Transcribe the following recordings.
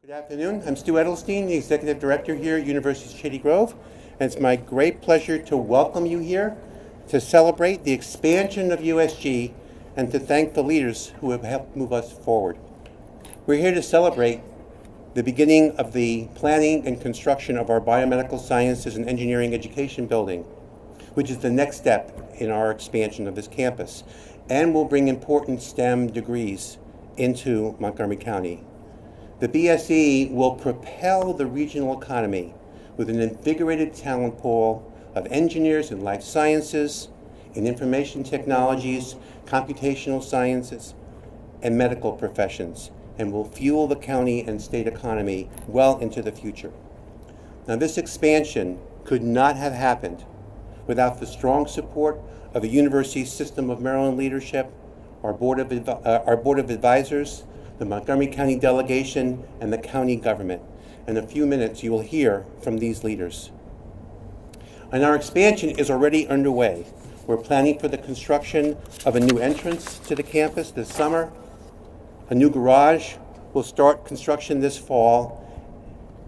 Good afternoon. I'm Stewart Edelstein, the Executive Director here at University of Shady Grove, and it's my great pleasure to welcome you here to celebrate the expansion of USG and to thank the leaders who have helped move us forward. We're here to celebrate the beginning of the planning and construction of our Biomedical Sciences and Engineering Education building, which is the next step in our expansion of this campus, and will bring important STEM degrees into Montgomery County. The BSE will propel the regional economy with an invigorated talent pool of engineers in life sciences, in information technologies, computational sciences, and medical professions, and will fuel the county and state economy well into the future. Now, this expansion could not have happened without the strong support of the University System of Maryland leadership, our Board of Advisors, the Montgomery County delegation, and the county government. In a few minutes, you will hear from these leaders. And our expansion is already underway. We're planning for the construction of a new entrance to the campus this summer. A new garage will start construction this fall.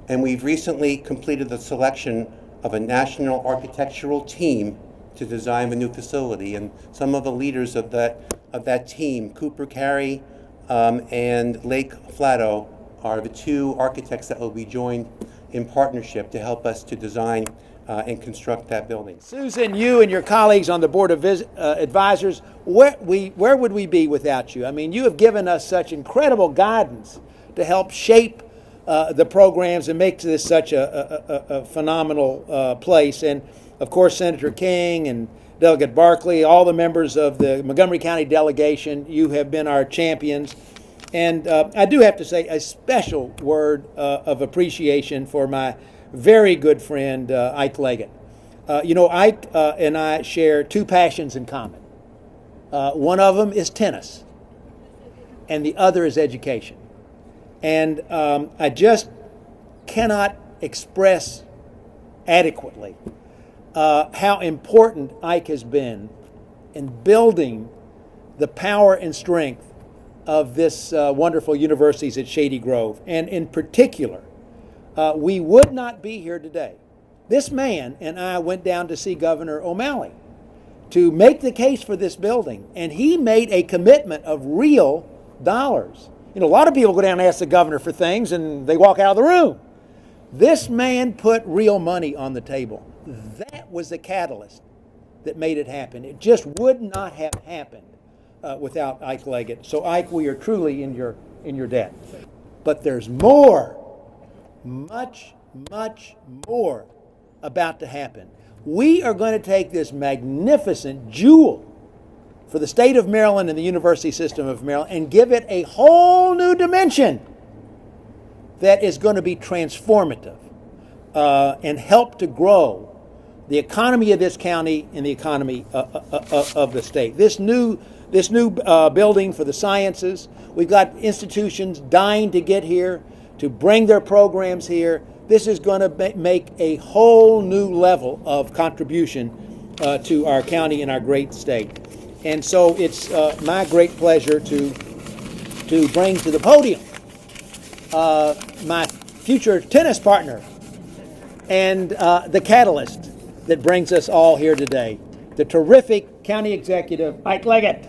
And we've recently completed the selection of a national architectural team to design a new facility. And some of the leaders of that team, Cooper Carey, and Lake Flatto, are the two architects that will be joined in partnership to help us to design and construct that building. Susan, you and your colleagues on the Board of Advisors, where would we be without you? I mean, you have given us such incredible guidance to help shape the programs and make this such a phenomenal place. And of course, Senator King and Delegate Barkley, all the members of the Montgomery County delegation, you have been our champions. And I do have to say a special word of appreciation for my very good friend, Ike Leggett. Ike and I share two passions in common. One of them is tennis, and the other is education. And I just cannot express adequately how important Ike has been in building the power and strength of this wonderful universities at Shady Grove. And in particular, we would not be here today. This man and I went down to see Governor O'Malley to make the case for this building, and he made a commitment of real dollars. You know, a lot of people go down and ask the governor for things and they walk out of the room. This man put real money on the table. That was the catalyst that made it happen. It just would not have happened without Ike Leggett. So Ike, we are truly in your debt. But there's more, much more about to happen. We are going to take this magnificent jewel for the state of Maryland and the University System of Maryland and give it a whole new dimension that is going to be transformative and help to grow the economy of this county and the economy of the state. This new building for the sciences, we've got institutions dying to get here, to bring their programs here. This is going to make a whole new level of contribution to our county and our great state. And so it's my great pleasure to bring to the podium my future tennis partner and the catalyst that brings us all here today, the terrific County Executive, Ike Leggett.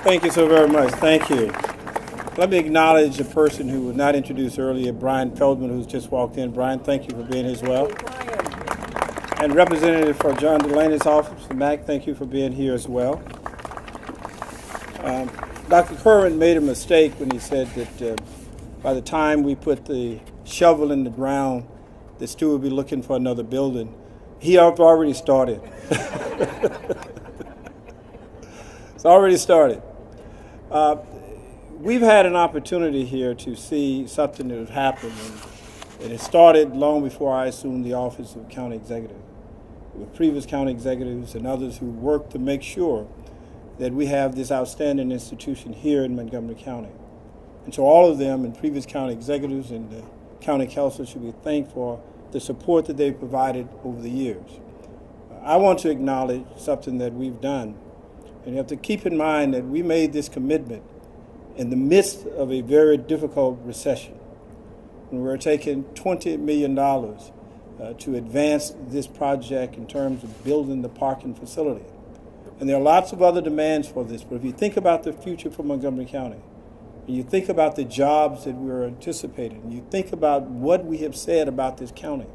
Thank you so very much. Thank you. Let me acknowledge a person who was not introduced earlier, Brian Feldman, who's just walked in. Brian, thank you for being here as well. And Representative for John Delaney's office, Mac, thank you for being here as well. Dr. Kirwan made a mistake when he said that by the time we put the shovel in the ground, that Stu would be looking for another building. He already started. It's already started. We've had an opportunity here to see something that has happened, and it started long before I assumed the office of county executive, with previous county executives and others who worked to make sure that we have this outstanding institution here in Montgomery County. And so all of them and previous county executives and the county council should be thanked for the support that they've provided over the years. I want to acknowledge something that we've done. And you have to keep in mind that we made this commitment in the midst of a very difficult recession. And we're taking $20 million to advance this project in terms of building the parking facility. And there are lots of other demands for this, but if you think about the future for Montgomery County, and you think about the jobs that we're anticipating, and you think about what we have said about this county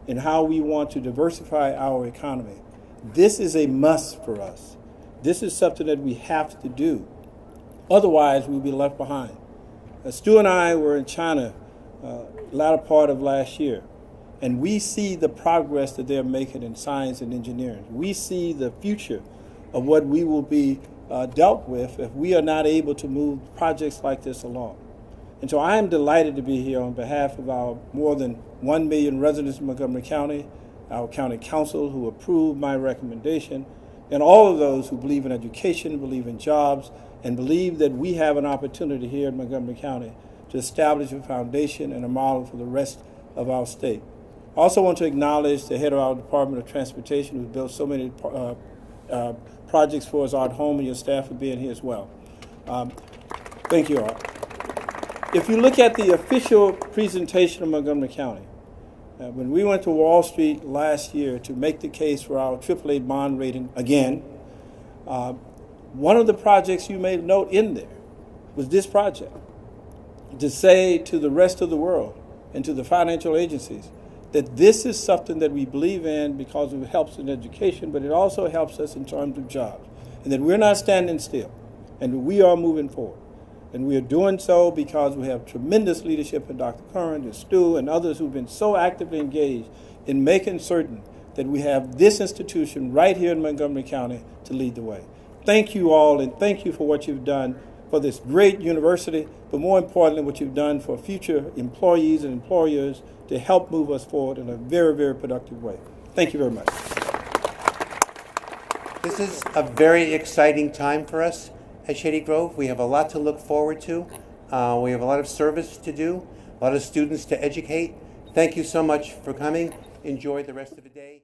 and how we want to diversify our economy, this is a must for us. This is something that we have to do. Otherwise, we'll be left behind. Stu and I were in China latter part of last year, and we see the progress that they're making in science and engineering. We see the future of what we will be dealt with if we are not able to move projects like this along. And so I am delighted to be here on behalf of our more than 1 million residents in Montgomery County, our county council who approved my recommendation, and all of those who believe in education, believe in jobs, and believe that we have an opportunity here in Montgomery County to establish a foundation and a model for the rest of our state. I also want to acknowledge the head of our Department of Transportation who built so many projects for us, Art Home, and your staff for being here as well. Thank you, Art. If you look at the official presentation of Montgomery County, when we went to Wall Street last year to make the case for our AAA bond rating again, one of the projects you made note in there was this project, to say to the rest of the world and to the financial agencies that this is something that we believe in because it helps in education, but it also helps us in terms of jobs, and that we're not standing still, and we are moving forward. And we are doing so because we have tremendous leadership in Dr. Kirwan and Stu and others who've been so actively engaged in making certain that we have this institution right here in Montgomery County to lead the way. Thank you all, and thank you for what you've done for this great university, but more importantly, what you've done for future employees and employers to help move us forward in a very, very productive way. Thank you very much. This is a very exciting time for us at Shady Grove. We have a lot to look forward to. We have a lot of service to do, a lot of students to educate. Thank you so much for coming. Enjoy the rest of the day.